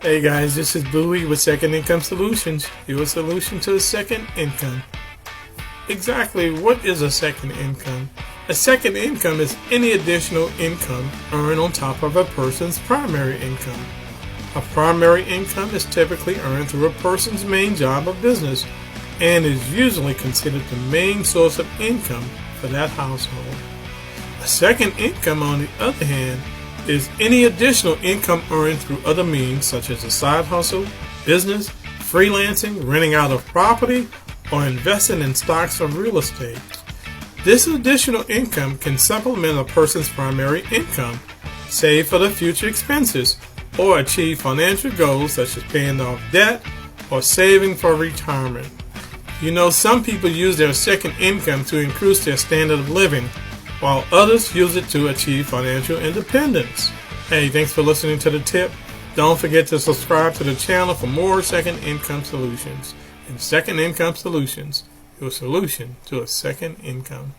Hey guys, this is Bowie with Second Income Solutions, your solution to a second income. Exactly what is a second income? A second income is any additional income earned on top of a person's primary income. A primary income is typically earned through a person's main job or business and is usually considered the main source of income for that household. A second income, on the other hand, is any additional income earned through other means such as a side hustle, business, freelancing, renting out of property, or investing in stocks or real estate. This additional income can supplement a person's primary income, save for the future expenses, or achieve financial goals such as paying off debt or saving for retirement. You know, some people use their second income to increase their standard of living, while others use it to achieve financial independence. Hey, thanks for listening to the tip. Don't forget to subscribe to the channel for more Second Income Solutions. And Second Income Solutions, your solution to a second income.